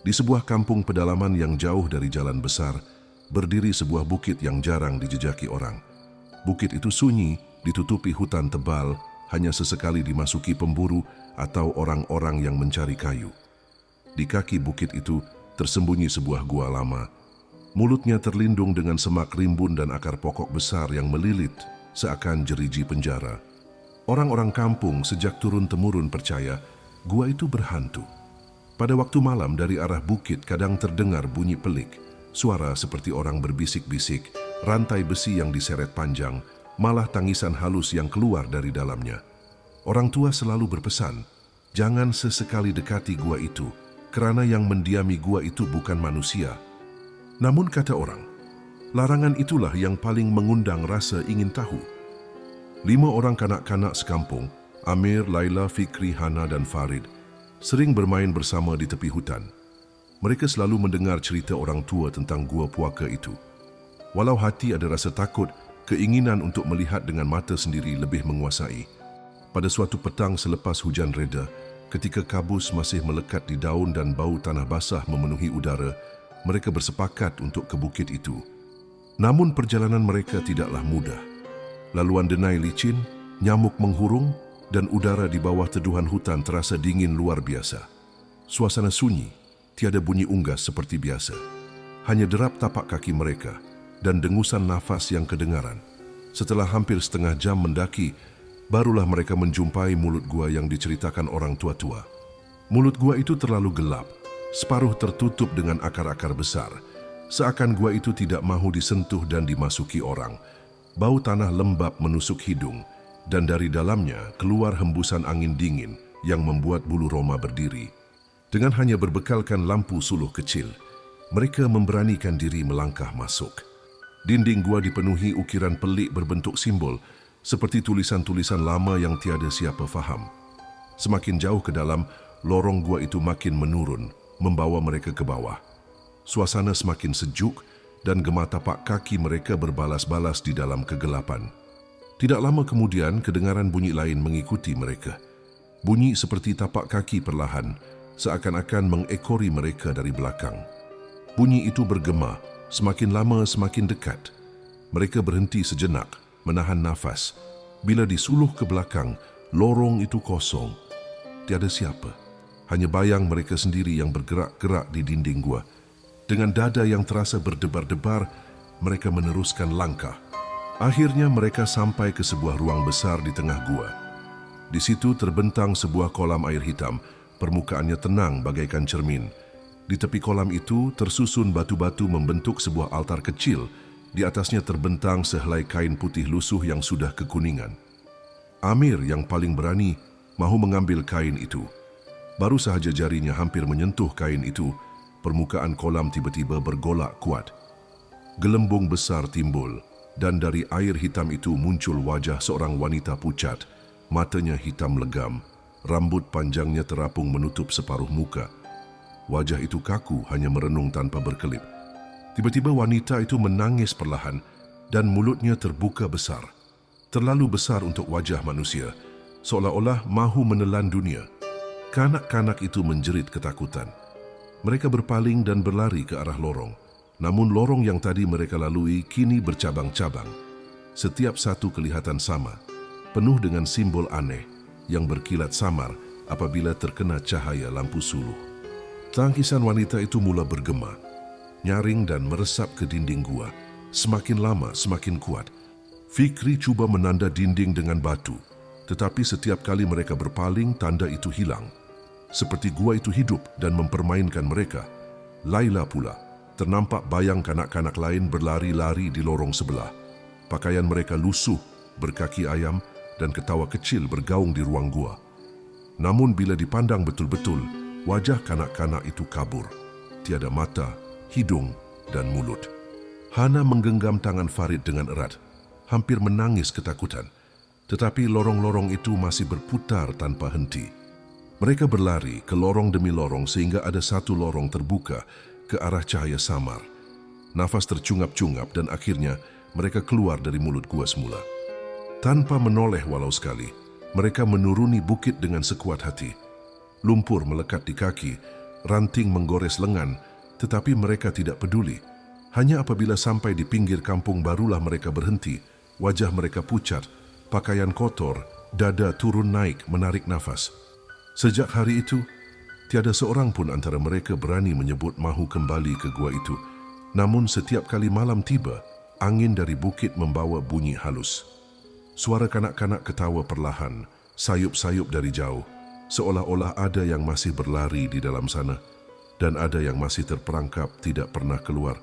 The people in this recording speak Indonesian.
Di sebuah kampung pedalaman yang jauh dari jalan besar, berdiri sebuah bukit yang jarang dijejaki orang. Bukit itu sunyi, ditutupi hutan tebal, hanya sesekali dimasuki pemburu atau orang-orang yang mencari kayu. Di kaki bukit itu tersembunyi sebuah gua lama. Mulutnya terlindung dengan semak rimbun dan akar pokok besar yang melilit seakan jeriji penjara. Orang-orang kampung sejak turun-temurun percaya gua itu berhantu. Pada waktu malam dari arah bukit kadang terdengar bunyi pelik, suara seperti orang berbisik-bisik, rantai besi yang diseret panjang, malah tangisan halus yang keluar dari dalamnya. Orang tua selalu berpesan, jangan sesekali dekati gua itu, kerana yang mendiami gua itu bukan manusia. Namun kata orang, larangan itulah yang paling mengundang rasa ingin tahu. 5 orang kanak-kanak sekampung, Amir, Laila, Fikri, Hana dan Farid, sering bermain bersama di tepi hutan. Mereka selalu mendengar cerita orang tua tentang gua puaka itu. Walau hati ada rasa takut, keinginan untuk melihat dengan mata sendiri lebih menguasai. Pada suatu petang selepas hujan reda, ketika kabus masih melekat di daun dan bau tanah basah memenuhi udara, mereka bersepakat untuk ke bukit itu. Namun perjalanan mereka tidaklah mudah. Laluan denai licin, nyamuk menghurung, dan udara di bawah teduhan hutan terasa dingin luar biasa. Suasana sunyi, tiada bunyi unggas seperti biasa. Hanya derap tapak kaki mereka dan dengusan nafas yang kedengaran. Setelah hampir setengah jam mendaki, barulah mereka menjumpai mulut gua yang diceritakan orang tua-tua. Mulut gua itu terlalu gelap, separuh tertutup dengan akar-akar besar. Seakan gua itu tidak mahu disentuh dan dimasuki orang. Bau tanah lembab menusuk hidung, dan dari dalamnya keluar hembusan angin dingin yang membuat bulu roma berdiri. Dengan hanya berbekalkan lampu suluh kecil, mereka memberanikan diri melangkah masuk. Dinding gua dipenuhi ukiran pelik berbentuk simbol, seperti tulisan-tulisan lama yang tiada siapa faham. Semakin jauh ke dalam, lorong gua itu makin menurun, membawa mereka ke bawah. Suasana semakin sejuk dan gema tapak kaki mereka berbalas-balas di dalam kegelapan. Tidak lama kemudian, kedengaran bunyi lain mengikuti mereka. Bunyi seperti tapak kaki perlahan, seakan-akan mengekori mereka dari belakang. Bunyi itu bergema, semakin lama semakin dekat. Mereka berhenti sejenak, menahan nafas. Bila disuluh ke belakang, lorong itu kosong. Tiada siapa, hanya bayang mereka sendiri yang bergerak-gerak di dinding gua. Dengan dada yang terasa berdebar-debar, mereka meneruskan langkah. Akhirnya mereka sampai ke sebuah ruang besar di tengah gua. Di situ terbentang sebuah kolam air hitam, permukaannya tenang bagaikan cermin. Di tepi kolam itu tersusun batu-batu membentuk sebuah altar kecil. Di atasnya terbentang sehelai kain putih lusuh yang sudah kekuningan. Amir yang paling berani mahu mengambil kain itu. Baru sahaja jarinya hampir menyentuh kain itu, permukaan kolam tiba-tiba bergolak kuat. Gelembung besar timbul. Dan dari air hitam itu muncul wajah seorang wanita pucat. Matanya hitam legam, rambut panjangnya terapung menutup separuh muka. Wajah itu kaku, hanya merenung tanpa berkelip. Tiba-tiba wanita itu menangis perlahan dan mulutnya terbuka besar. Terlalu besar untuk wajah manusia, seolah-olah mahu menelan dunia. Kanak-kanak itu menjerit ketakutan. Mereka berpaling dan berlari ke arah lorong. Namun lorong yang tadi mereka lalui kini bercabang-cabang. Setiap satu kelihatan sama, penuh dengan simbol aneh yang berkilat samar apabila terkena cahaya lampu suluh. Tangisan wanita itu mula bergema, nyaring dan meresap ke dinding gua. Semakin lama semakin kuat. Fikri cuba menanda dinding dengan batu, tetapi setiap kali mereka berpaling, tanda itu hilang. Seperti gua itu hidup dan mempermainkan mereka. Laila pula, ternampak bayang kanak-kanak lain berlari-lari di lorong sebelah. Pakaian mereka lusuh, berkaki ayam, dan ketawa kecil bergaung di ruang gua. Namun bila dipandang betul-betul, wajah kanak-kanak itu kabur. Tiada mata, hidung, dan mulut. Hana menggenggam tangan Farid dengan erat, hampir menangis ketakutan. Tetapi lorong-lorong itu masih berputar tanpa henti. Mereka berlari ke lorong demi lorong sehingga ada satu lorong terbuka ke arah cahaya samar. Nafas tercungap-cungap dan akhirnya mereka keluar dari mulut gua semula. Tanpa menoleh walau sekali, mereka menuruni bukit dengan sekuat hati. Lumpur melekat di kaki, ranting menggores lengan, tetapi mereka tidak peduli. Hanya apabila sampai di pinggir kampung barulah mereka berhenti. Wajah mereka pucat, pakaian kotor, dada turun naik menarik nafas. Sejak hari itu, tiada seorang pun antara mereka berani menyebut mahu kembali ke gua itu. Namun setiap kali malam tiba, angin dari bukit membawa bunyi halus. Suara kanak-kanak ketawa perlahan, sayup-sayup dari jauh, seolah-olah ada yang masih berlari di dalam sana dan ada yang masih terperangkap tidak pernah keluar.